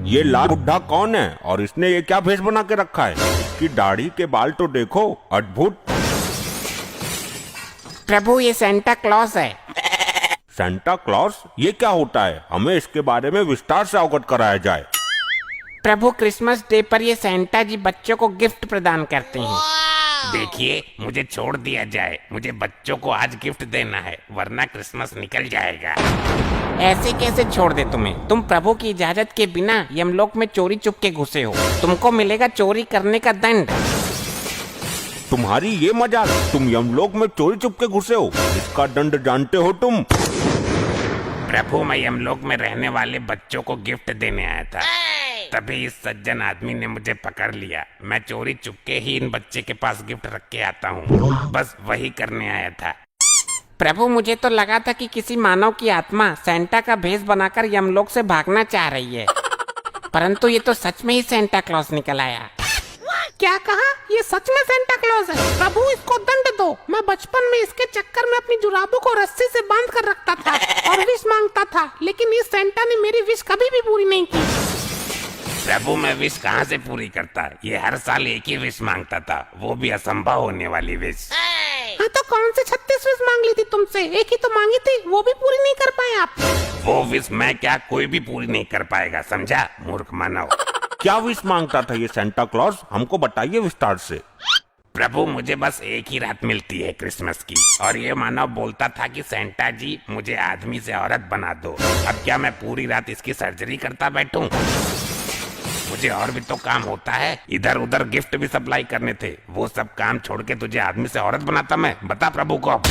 ये लाल बुढ़ा कौन है और इसने ये क्या भेष बना के रखा है? इसकी दाढ़ी के बाल तो देखो, अद्भुत। प्रभु ये सेंटा क्लॉज है। Santa Claus? ये क्या होता है? हमें इसके बारे में विस्तार से अवगत कराया जाए। प्रभु क्रिसमस डे पर ये सेंटा जी बच्चों को गिफ्ट प्रदान करते हैं। देखिए, मुझे छोड़ दिया जाए, मुझे बच्चों को आज गिफ्ट देना है, वरना क्रिसमस निकल जाएगा। ऐसे कैसे छोड़ दे तुम्हें? तुम प्रभु की इजाजत के बिना यमलोक में चोरी चुपके घुसे हो। तुमको मिलेगा चोरी करने का दंड। तुम्हारी ये मजाक? तुम यमलोक में चोरी चुपके घुसे हो, इसका दंड जानते हो तुम? प्रभु, मैं यमलोक में रहने वाले बच्चों को गिफ्ट देने आया था, तभी इस सज्जन आदमी ने मुझे पकड़ लिया। मैं चोरी चुपके ही इन बच्चे के पास गिफ्ट रख के आता हूँ, बस वही करने आया था। प्रभु, मुझे तो लगा था कि किसी मानव की आत्मा सेंटा का भेष बनाकर यमलोक से भागना चाह रही है, परंतु ये तो सच में ही सेंटा क्लॉज निकल आया। क्या कहा? ये सच में सेंटा क्लॉज है? प्रभु, इसको दंड दो। मैं बचपन में इसके चक्कर में अपनी जुराबों को रस्सी से बांध कर रखता था और विश मांगता था, लेकिन इस सेंटा ने मेरी विश कभी भी पूरी नहीं की। प्रभु, मैं विश कहाँ से पूरी करता? ये हर साल एक ही विश मांगता था, वो भी असंभव होने वाली विश। हाँ, तो कौन से 36 विश मांग ली थी तुमसे? एक ही तो मांगी थी, वो भी पूरी नहीं कर पाए आप। वो विश मैं क्या, कोई भी पूरी नहीं कर पाएगा, समझा मूर्ख मानव। क्या विश मांगता था ये सेंटा क्लॉज? हमको बताइए विस्तार से। प्रभु, मुझे बस एक ही रात मिलती है क्रिसमस की, और ये मानव बोलता था कि सेंटा जी मुझे आदमी से औरत बना दो। अब क्या मैं पूरी रात इसकी सर्जरी करता बैठूं? मुझे और भी तो काम होता है, इधर उधर गिफ्ट भी सप्लाई करने थे, वो सब काम छोड़ के तुझे आदमी से औरत बनाता मैं? बता प्रभु को।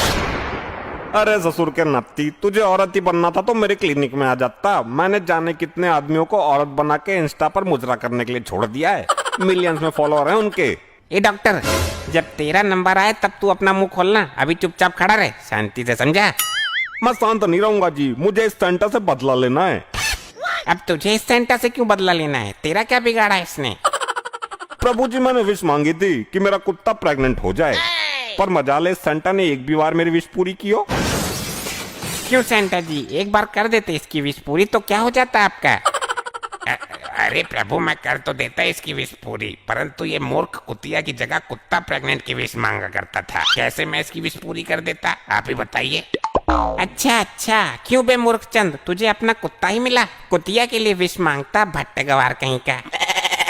अरे ससुर के नत्ती, तुझे औरत ही बनना था तो मेरे क्लिनिक में आ जाता। मैंने जाने कितने आदमियों को औरत बना के इंस्टा पर मुजरा करने के लिए छोड़ दिया है। मिलियंस में फॉलोअर हैं उनके। ए डॉक्टर, जब तेरा नंबर आए तब तू अपना मुंह खोलना, अभी चुपचाप खड़ा रहे, शांति से, समझा? मैं शांत नहीं रहूंगा जी, मुझे इस सेंटा से बदला लेना है। अब तुझे इस सेंटा से क्यों बदला लेना है? तेरा क्या बिगाड़ा है इसने? प्रभु जी, मैंने विश मांगी थी कि मेरा कुत्ता प्रेग्नेंट हो जाए, पर मजाले इस सेंटा ने एक भी बार मेरी विश पूरी की हो। क्यों सेंटा जी, एक बार कर देते इसकी विश पूरी तो क्या हो जाता आपका? अरे प्रभु, मैं कर तो देता इसकी विश पूरी, परंतु ये मूर्ख कुतिया की जगह कुत्ता प्रेग्नेंट की विश मांगा करता था। कैसे मैं इसकी विश पूरी कर देता, आप ही बताइए। अच्छा, क्यों बे मूर्खचंद, तुझे अपना कुत्ता ही मिला, कुतिया के लिए विश मांगता, भट्ट गवार कहीं का।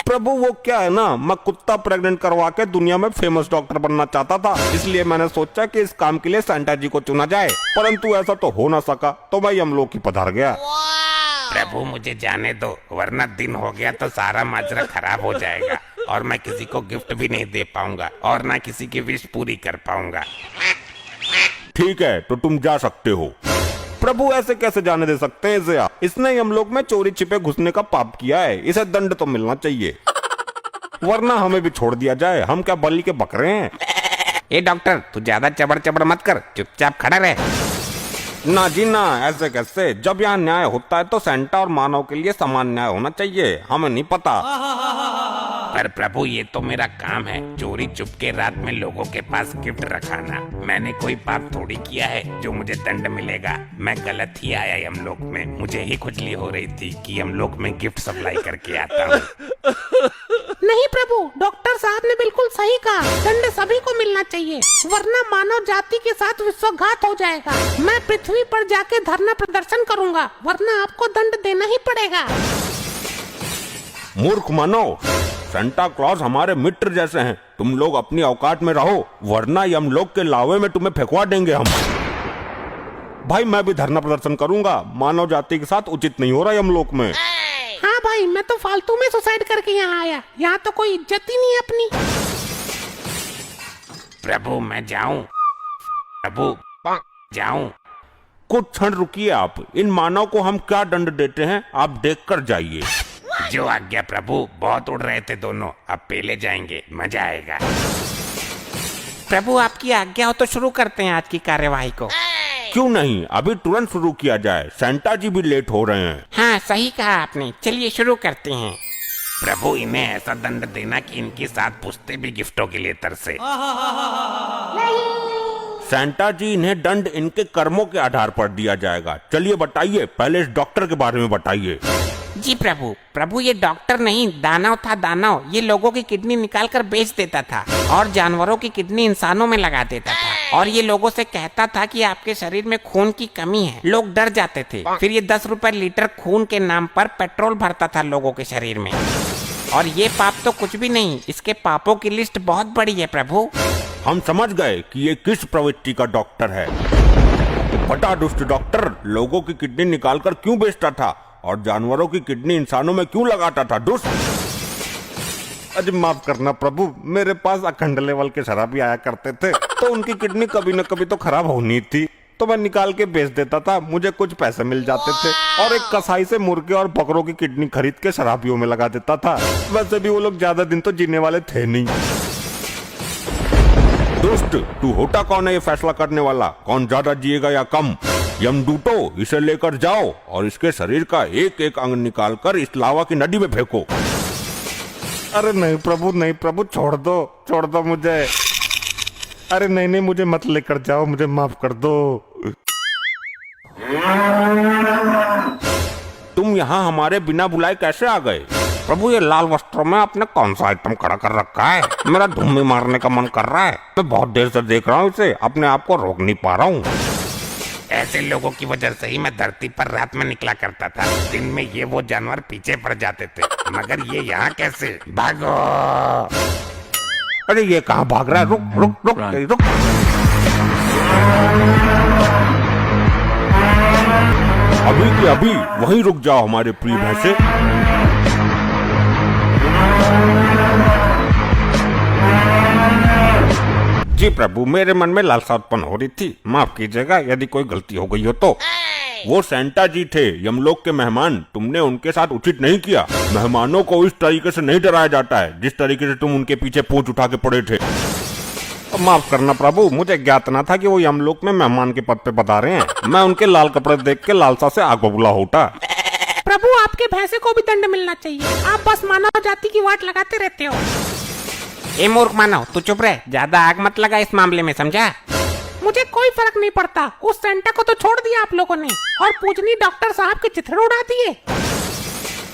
प्रभु, वो क्या है ना, मैं कुत्ता प्रेग्नेंट करवा के दुनिया में फेमस डॉक्टर बनना चाहता था, इसलिए मैंने सोचा कि इस काम के लिए सेंटा जी को चुना जाए, परंतु ऐसा तो हो ना सका, तो मैं यमलोक ही पधार गया। प्रभु, मुझे जाने दो, वरना दिन हो गया तो सारा माजरा खराब हो जाएगा और मैं किसी को गिफ्ट भी नहीं दे पाऊंगा और ना किसी की विश पूरी कर पाऊंगा। ठीक है, तो तुम जा सकते हो। प्रभु, ऐसे कैसे जाने दे सकते हैं इसे? इसने यमलोक में चोरी छिपे घुसने का पाप किया है, इसे दंड तो मिलना चाहिए, वरना हमें भी छोड़ दिया जाए। हम क्या बलि के बकरे हैं? ए डॉक्टर, तू ज्यादा चबड़ चबड़ मत कर, चुपचाप खड़ा रहे। ना जी ना, ऐसे कैसे? जब यहाँ न्याय होता है तो सेंटा और मानव के लिए समान न्याय होना चाहिए। हमें नहीं पता। पर प्रभु, ये तो मेरा काम है, चोरी चुपके रात में लोगों के पास गिफ्ट रखाना। मैंने कोई पाप थोड़ी किया है जो मुझे दंड मिलेगा। मैं गलत ही आया यमलोक में, मुझे ही खुजली हो रही थी कि यमलोक में गिफ्ट सप्लाई करके आता हूँ। नहीं प्रभु, डॉक्टर साहब ने बिल्कुल सही कहा, दंड सभी को मिलना चाहिए, वरना मानव जाति के साथ विश्वासघात हो जाएगा। मैं पृथ्वी पर जाके धरना प्रदर्शन करूंगा, वरना आपको दंड देना ही पड़ेगा। मूर्ख मानव, सेंटा क्लॉज हमारे मित्र जैसे हैं, तुम लोग अपनी औकात में रहो, वरना यमलोक के लावे में तुम्हें फेंकवा देंगे हम। भाई, मैं भी धरना प्रदर्शन करूंगा, मानव जाति के साथ उचित नहीं हो रहा यमलोक में। हाँ भाई, मैं तो फालतू में सुसाइड करके यहाँ आया, यहाँ तो कोई इज्जत ही नहीं है अपनी। प्रभु, मैं जाऊं? प्रभु, जाऊं? कुछ क्षण रुकिए आप, इन मानव को हम क्या दंड देते हैं आप देख कर जाइए। जो आज्ञा प्रभु। बहुत उड़ रहे थे दोनों, अब पहले जाएंगे, मजा आएगा। प्रभु, आपकी आज्ञा हो तो शुरू करते हैं आज की कार्यवाही को। क्यों नहीं, अभी तुरंत शुरू किया जाए, सेंटा जी भी लेट हो रहे हैं। हाँ, सही कहा आपने, चलिए शुरू करते हैं। प्रभु, इन्हें ऐसा दंड देना कि इनके साथ पुश्ते भी गिफ्टों के लिए तरसे। सेंटा जी, इन्हें दंड इनके कर्मों के आधार पर दिया जाएगा। चलिए बताइए, पहले इस डॉक्टर के बारे में बताइए। जी प्रभु, प्रभु ये डॉक्टर नहीं दानव था, दानव। ये लोगों की किडनी निकाल कर बेच देता था और जानवरों की किडनी इंसानों में लगा देता था और ये लोगों से कहता था कि आपके शरीर में खून की कमी है। लोग डर जाते थे। फिर ये 10 रुपए लीटर खून के नाम पर पेट्रोल भरता था लोगों के शरीर में। और ये पाप तो कुछ भी नहीं, इसके पापों की लिस्ट बहुत बड़ी है प्रभु। हम समझ गए कि ये किस प्रवृत्ति का डॉक्टर है। बड़ा दुष्ट डॉक्टर लोगों की किडनी निकालकर क्यों बेचता था और जानवरों की किडनी इंसानों में क्यों लगाता था? दुष्ट। अरे माफ करना प्रभु, मेरे पास अखंड लेवल के शराबी आया करते थे तो उनकी किडनी कभी न कभी तो खराब होनी थी, तो मैं निकाल के बेच देता था, मुझे कुछ पैसे मिल जाते थे और एक कसाई से मुर्गे और बकरों की किडनी खरीद के शराबियों में लगा देता था। वैसे भी वो लोग ज्यादा दिन तो जीने वाले थे नहीं। दोस्त, तू होता कौन है ये फैसला करने वाला, कौन ज्यादा जिएगा या कम? यमदूतो, इसे लेकर जाओ और इसके शरीर का एक एक अंग निकालकर इस लावा की नदी में फेंको। अरे नहीं प्रभु, छोड़ दो मुझे। अरे नहीं, मुझे मत लेकर जाओ, मुझे माफ कर दो। तुम यहाँ हमारे बिना बुलाए कैसे आ गए? प्रभु ये लाल वस्त्रों में आपने कौन सा आइटम खड़ा कर रखा है? मेरा धुम्मी मारने का मन कर रहा है। मैं बहुत देर से देख रहा हूँ इसे, अपने आप को रोक नहीं पा रहा हूँ। ऐसे लोगों की वजह से ही मैं धरती पर रात में निकला करता था। दिन में ये वो जानवर पीछे पड़ जाते थे, मगर ये यहाँ कैसे? भागो! अरे ये कहाँ भाग रहा है? रुक। अभी की अभी वहीं रुक जाओ हमारे प्रिय भैंसे। जी प्रभु, मेरे मन में लालसा उत्पन्न हो रही थी, माफ कीजिएगा यदि कोई गलती हो गई हो तो। वो सेंटा जी थे, यमलोक के मेहमान। तुमने उनके साथ उचित नहीं किया। मेहमानों को इस तरीके से नहीं डराया जाता है जिस तरीके से तुम उनके पीछे पूंछ उठा के पड़े थे। माफ करना प्रभु, मुझे ज्ञात न था कि वो यमलोक में मेहमान के पद पे बता रहे हैं। मैं उनके लाल कपड़े देख के लालसा से आग बबूला होता। प्रभु आपके भैंसे को भी दंड मिलना चाहिए, आप बस मानव जाति की वाट लगाते रहते हो। ए मूर्ख मानव, तू चुप रह, ज्यादा आग मत लगा इस मामले में, समझा? मुझे कोई फर्क नहीं पड़ता, उस सेंटा को तो छोड़ दिया आप लोगों ने और पूजनी डॉक्टर साहब के चिथड़े उड़ा दिए।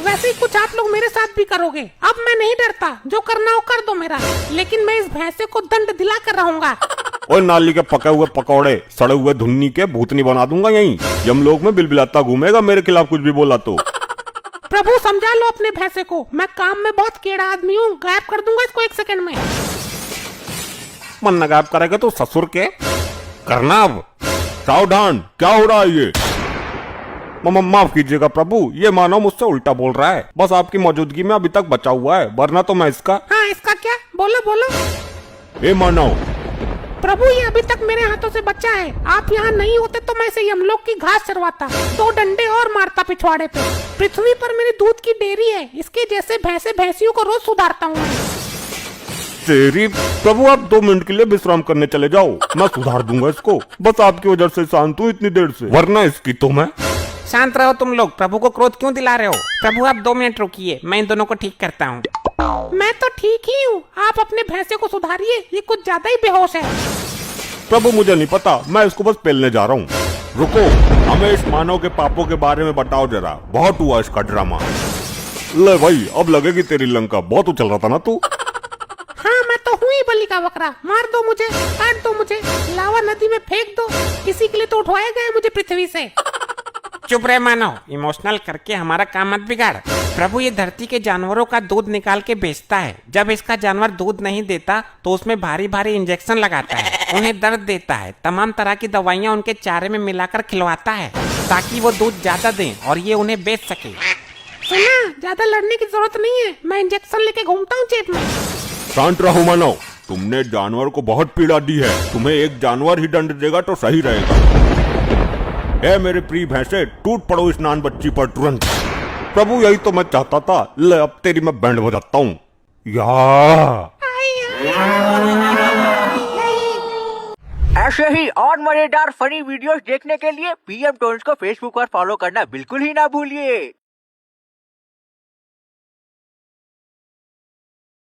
वैसे ही कुछ आप लोग मेरे साथ भी करोगे। अब मैं नहीं डरता, जो करना हो कर दो मेरा, लेकिन मैं इस भैंसे को दंड दिला कर रहूंगा। और नाली के पके हुए पकौड़े सड़े हुए धुन्नी के भूतनी बना दूंगा यहीं। यमलोक में बिलबिलाता घूमेगा मेरे खिलाफ कुछ भी बोला तो। प्रभु समझा लो अपने भैंसे को, मैं काम में बहुत केड़ा आदमी हूँ, गायब कर दूंगा इसको 1 सेकंड में। मन न गायब करेगा तो ससुर के करना। अब सावधान, क्या हो रहा है ये? माफ कीजिएगा प्रभु, ये मानव मुझसे उल्टा बोल रहा है, बस आपकी मौजूदगी में अभी तक बचा हुआ है, वरना तो मैं इसका। हाँ इसका क्या? बोलो। ए मानव। प्रभु ये अभी तक मेरे हाथों से बचा है, आप यहाँ नहीं होते तो मैं इसे यमलोक की घास चरवाता, 2 डंडे और मारता पिछवाड़े पे। पृथ्वी पर मेरी दूध की डेयरी है, इसके जैसे भैंसे भैंसियों को रोज सुधारता हूँ। तेरी प्रभु, आप 2 मिनट के लिए विश्राम करने चले जाओ, मैं सुधार दूंगा इसको। बस आपकी वजह से शांत हूँ इतनी देर से, वरना इसकी तो मैं। शांत रहो तुम लोग, प्रभु को क्रोध क्यों दिला रहे हो? प्रभु आप 2 मिनट रुकिए, मैं इन दोनों को ठीक करता हूँ। मैं तो ठीक ही हूँ, आप अपने भैंसे को सुधारिए, ये कुछ ज्यादा ही बेहोश है। प्रभु मुझे नहीं पता, मैं इसको बस पेलने जा रहा हूँ। रुको, हमें इस मानव के पापों के बारे में बताओ जरा, बहुत हुआ इसका ड्रामा। ले भाई, अब लगेगी तेरी लंका, बहुत उछल रहा था ना तू। हाँ मैं तो हूँ ही बलि का बकरा, मार दो मुझे, काट दो मुझे, लावा नदी में फेंक दो, इसी के लिए तो उठवाया गया मुझे पृथ्वी से। चुप रहे मानव, इमोशनल करके हमारा काम मत बिगाड़। प्रभु ये धरती के जानवरों का दूध निकाल के बेचता है। जब इसका जानवर दूध नहीं देता तो उसमें भारी भारी इंजेक्शन लगाता है, उन्हें दर्द देता है, तमाम तरह की दवाइयाँ उनके चारे में मिलाकर खिलवाता है ताकि वो दूध ज्यादा दें और ये उन्हें बेच सके। सुना, ज्यादा लड़ने की जरूरत नहीं है, मैं इंजेक्शन लेके घूमता हूँ जेब में। शांत रहो मानव, तुमने जानवर को बहुत पीड़ा दी है, तुम्हें एक जानवर ही दंड देगा तो सही रहेगा। ए मेरे प्रिय भैंसे, टूट पड़ो इस नान बच्ची पर तुरंत। प्रभु यही तो मैं चाहता था, ले अब तेरी मैं बैंड बजाता हूँ। ऐसे ही और मजेदार फनी वीडियोस देखने के लिए पीएम टोन्स को फेसबुक पर फॉलो करना बिल्कुल ही ना भूलिए।